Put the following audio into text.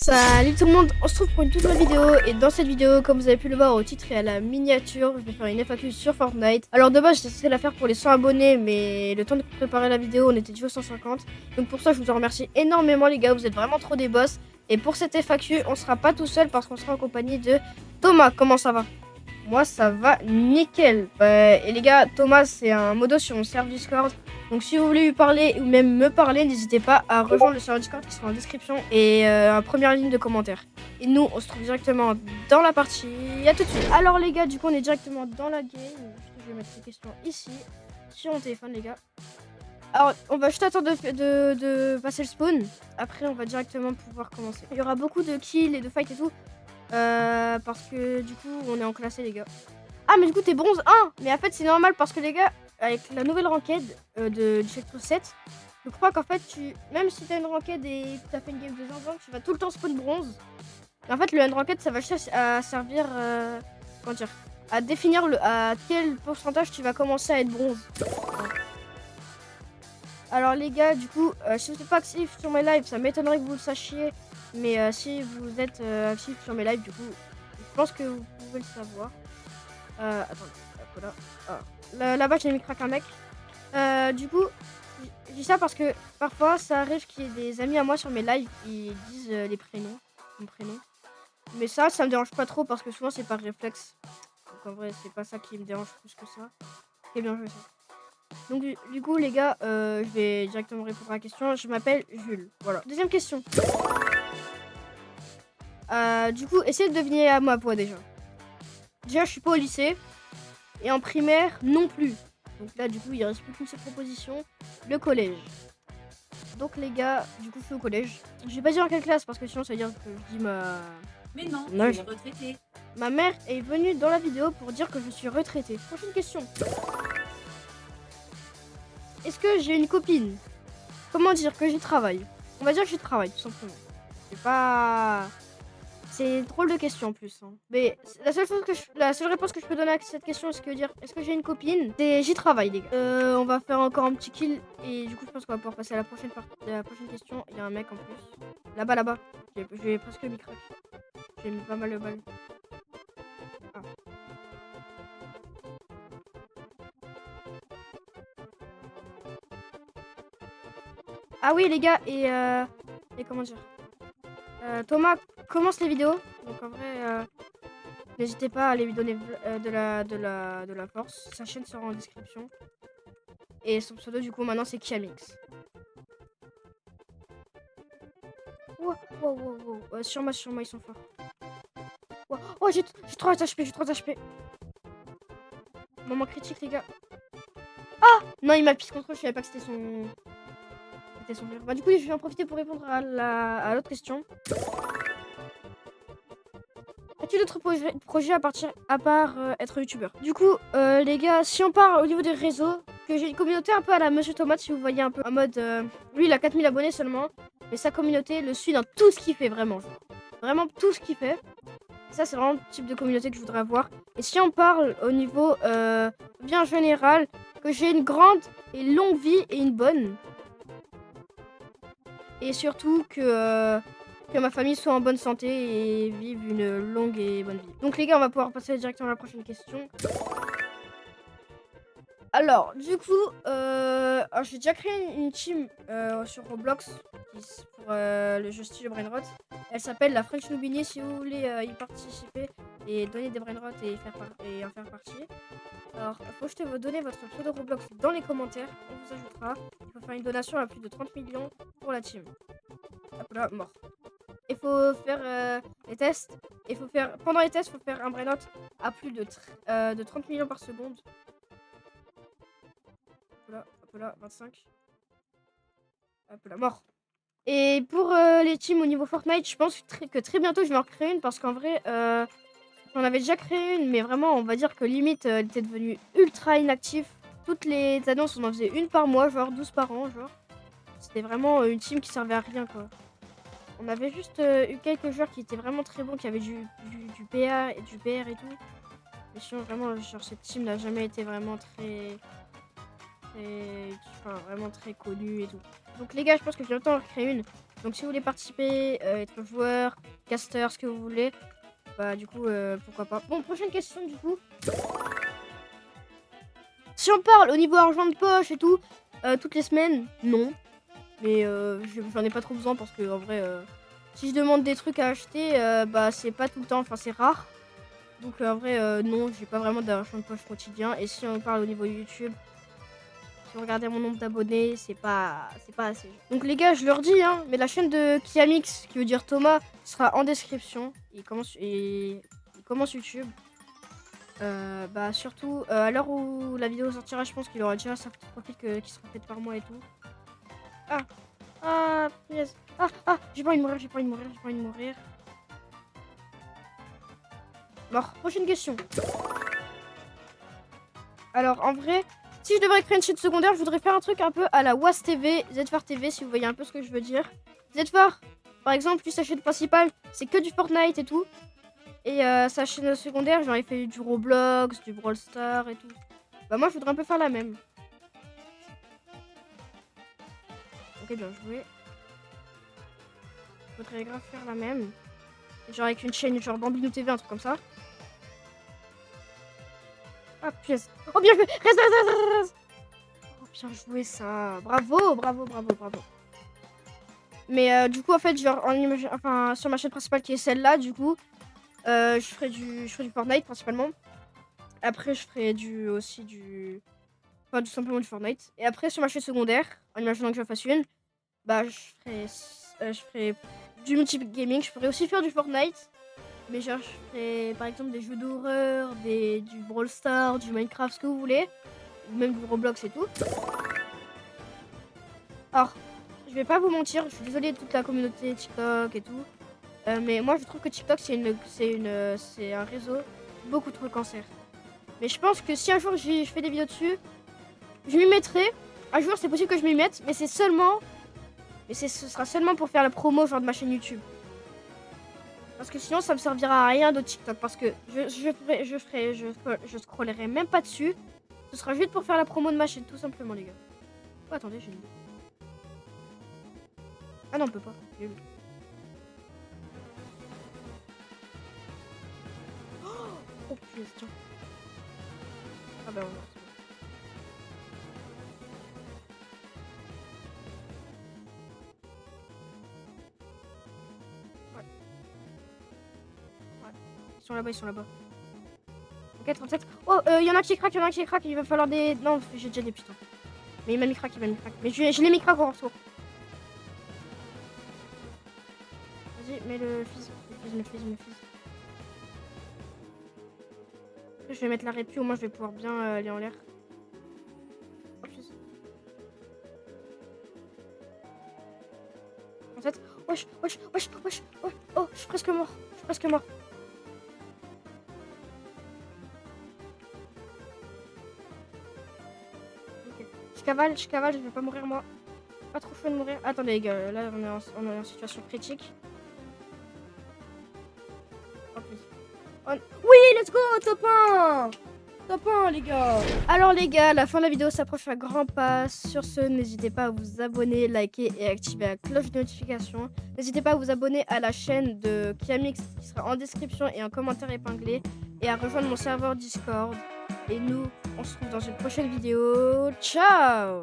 Salut tout le monde, on se retrouve pour une toute nouvelle vidéo et dans cette vidéo, comme vous avez pu le voir au titre et à la miniature, je vais faire une FAQ sur Fortnite. Alors de base j'étais censé la faire pour les 100 abonnés mais le temps de préparer la vidéo on était déjà aux 150. Donc pour ça je vous en remercie énormément les gars, vous êtes vraiment trop des boss. Et pour cette FAQ on sera pas tout seul parce qu'on sera en compagnie de Thomas. Comment ça va? Moi ça va nickel. Et les gars, Thomas c'est un modo sur mon serveur Discord. Donc si vous voulez lui parler ou même me parler, n'hésitez pas à rejoindre le serveur Discord qui sera en description et en première ligne de commentaires. Et nous on se trouve directement dans la partie. À tout de suite. Alors les gars, du coup on est directement dans la game. Je vais mettre les questions ici sur mon téléphone les gars. Alors on va juste attendre de passer le spawn. Après on va directement pouvoir commencer. Il y aura beaucoup de kills et de fights et tout. Parce que du coup on est en classé les gars. Ah mais du coup t'es bronze 1. Mais en fait c'est normal parce que les gars, avec la nouvelle ranked du secteur 7, je crois qu'en fait même si t'as une ranked et que t'as fait une game de 20 ans, tu vas tout le temps spawn bronze. Et en fait le unranked ça va juste à servir comment dire, à définir à quel pourcentage tu vas commencer à être bronze. Alors les gars, du coup, si vous n'êtes pas actif sur mes lives, ça m'étonnerait que vous le sachiez. Mais si vous êtes actif sur mes lives, du coup, je pense que vous pouvez le savoir. Attendez, voilà. Ah. Là-bas, j'ai mis crack un mec. Du coup, je dis ça parce que parfois, ça arrive qu'il y ait des amis à moi sur mes lives qui disent les prénoms, mon prénom. Mais ça me dérange pas trop parce que souvent, c'est par réflexe. Donc en vrai, c'est pas ça qui me dérange plus que ça. C'est bien joué ça. Donc du coup les gars, je vais directement répondre à la question. Je m'appelle Jules. Voilà. Deuxième question. Du coup, essayez de deviner à ma voix déjà. Déjà, je suis pas au lycée. Et en primaire, non plus. Donc là, du coup, il reste plus qu'une seule proposition. Le collège. Donc les gars, du coup, je suis au collège. Je vais pas dire en quelle classe parce que sinon ça veut dire que je dis ma... Mais non, Non, tu es retraité. Ma mère est venue dans la vidéo pour dire que je suis retraitée. Prochaine question. Est-ce que j'ai une copine? Comment dire que j'y travaille? On va dire que j'y travaille, tout simplement. C'est pas... C'est une drôle de question en plus. Hein. Mais la seule réponse que je peux donner à cette question, c'est que dire est-ce que j'ai une copine? C'est j'y travaille les gars. On va faire encore un petit kill et du coup je pense qu'on va pouvoir passer à la prochaine question. Il y a un mec en plus. Là-bas. J'ai presque mis crack. J'ai mis pas mal de balles. Ah. Ah oui les gars et comment dire, Thomas commence les vidéos. Donc en vrai n'hésitez pas à lui donner de la force. Sa chaîne sera en description. Et son pseudo du coup maintenant c'est Kiamix. Wow. Sur moi ils sont forts. Wow. Oh j'ai 3 HP. Moment critique les gars. Ah non il m'a pisse contrôle, je savais pas que c'était son frère. Bah du coup je vais en profiter pour répondre à l'autre question. As-tu d'autres projets à part être youtubeur? Du coup, les gars, si on part au niveau des réseaux, que j'ai une communauté un peu à la Monsieur Tomate, si vous voyez un peu en mode... lui, il a 4000 abonnés seulement, mais sa communauté le suit dans tout ce qu'il fait, vraiment. Genre. Vraiment tout ce qu'il fait. Ça, c'est vraiment le type de communauté que je voudrais avoir. Et si on parle au niveau bien général, que j'ai une grande et longue vie et une bonne. Et surtout que ma famille soit en bonne santé et vive une longue et bonne vie. Donc les gars, on va pouvoir passer directement à la prochaine question. Alors, du coup, j'ai déjà créé une team sur Roblox pour le jeu style Brainrot. Elle s'appelle la French Noobini si vous voulez y participer et donner des Brainrot et en faire partie. Alors, il faut vous donner votre pseudo Roblox dans les commentaires, on vous ajoutera. Il faut faire une donation à plus de 30 millions pour la team. Hop là, mort. Il faut faire les tests. Pendant les tests, il faut faire un brain out à plus de 30 millions par seconde. Hop là, 25. Hop là, mort. Et pour les teams au niveau Fortnite, je pense que très bientôt je vais en créer une parce qu'en vrai, j'en avais déjà créé une, mais vraiment, on va dire que limite, elle était devenue ultra inactive. Toutes les annonces, on en faisait une par mois, genre 12 par an, genre. C'était vraiment une team qui servait à rien, quoi. On avait juste eu quelques joueurs qui étaient vraiment très bons, qui avaient du PA et du PR et tout. Mais sinon, vraiment, genre, cette team n'a jamais été vraiment vraiment très connue et tout. Donc les gars, je pense que j'ai le temps de créer une. Donc si vous voulez participer, être joueur, caster, ce que vous voulez, bah du coup, pourquoi pas. Bon, prochaine question du coup. Si on parle au niveau argent de poche et tout, toutes les semaines, non. Mais j'en ai pas trop besoin parce que en vrai, si je demande des trucs à acheter, bah c'est pas tout le temps, enfin c'est rare. Donc en vrai, non, j'ai pas vraiment d'argent de poche quotidien. Et si on parle au niveau YouTube, si vous regardez mon nombre d'abonnés, c'est pas assez. Donc les gars, je leur dis, hein, mais la chaîne de Kiamix, qui veut dire Thomas, sera en description. Il commence YouTube. Bah surtout, à l'heure où la vidéo sortira, je pense qu'il aura déjà sa petite profil qui sera faite par moi et tout. Ah, yes. J'ai pas envie de mourir, j'ai pas envie de mourir, j'ai pas envie de mourir. Mort. Prochaine question. Alors, en vrai, si je devrais créer une chaîne secondaire, je voudrais faire un truc un peu à la Was TV, ZFar TV, si vous voyez un peu ce que je veux dire. ZFar, par exemple, lui, sa chaîne principale, c'est que du Fortnite et tout. Et sa chaîne secondaire, genre, il fait du Roblox, du Brawl Stars et tout. Bah, moi, je voudrais un peu faire la même. Ok, bien joué. Je voudrais grave faire la même. Genre avec une chaîne genre Bambino TV, un truc comme ça. Ah pièce. Oh bien joué. Reste. Oh bien joué ça. Bravo. Mais du coup en fait genre enfin sur ma chaîne principale qui est celle-là du coup je ferai du Fortnite principalement. Après je ferai tout simplement du Fortnite. Et après sur ma chaîne secondaire, en imaginant que j'en fasse une, bah je ferai du multi-gaming. Je pourrais aussi faire du Fortnite. Mais genre, je ferai par exemple des jeux d'horreur, du Brawl Stars, du Minecraft, ce que vous voulez. Ou même du Roblox et tout. Alors, je vais pas vous mentir, je suis désolée de toute la communauté TikTok et tout. Mais moi, je trouve que TikTok, c'est un réseau beaucoup trop cancer. Mais je pense que si un jour je fais des vidéos dessus, je m'y mettrai. Un jour, c'est possible que je m'y mette, mais ce sera seulement pour faire la promo genre de ma chaîne YouTube. Parce que sinon, ça me servira à rien de TikTok. Parce que je scrollerai même pas dessus. Ce sera juste pour faire la promo de ma chaîne, tout simplement, les gars. Oh, attendez, j'ai une idée. Ah non, on peut pas. Oh, putain, tiens. Ah bah, on Ils sont là-bas. Ok, 37. Oh, il y en a qui craque, il va falloir des... Non, j'ai déjà des pistons. Mais il m'a mis crack, Mais je l'ai mis crack en retour. Vas-y, mets le fils. Après, je vais mettre la répu, au moins je vais pouvoir bien aller en l'air. Oh, fils. 37. Wesh. Oh, je suis presque mort. Je cavale, je vais pas mourir moi. Pas trop chaud de mourir. Attendez les gars, là on est en situation critique. Oh, oui, let's go, top 1. Top 1 les gars. Alors les gars, la fin de la vidéo s'approche à grands pas. Sur ce, n'hésitez pas à vous abonner, liker et activer la cloche de notification. N'hésitez pas à vous abonner à la chaîne de Kiamix qui sera en description et en commentaire épinglé. Et à rejoindre mon serveur Discord. Et nous, on se retrouve dans une prochaine vidéo. Ciao!